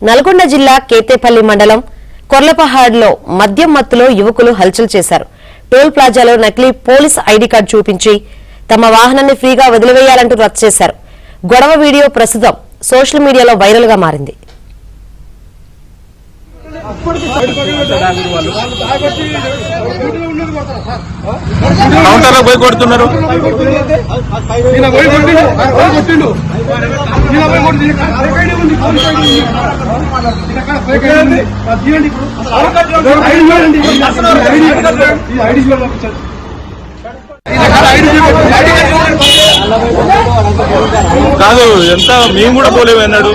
నల్గొండ జిల్లా కేతేపల్లి మండలం కొర్లపహాడ్లో మద్యం మత్తులో యువకులు హల్చల్ చేశారు. టోల్ ప్లాజాలో నకిలీ పోలీస్ ఐడీ కార్డు చూపించి తమ వాహనాన్ని ఫ్రీగా వదిలివేయాలంటూ రద్దు చేశారు. గొడవ వీడియో ప్రస్తుతం సోషల్ మీడియాలో వైరల్ గా మారింది. కాదు ఎంత మేము కూడా పోలేము అన్నాడు.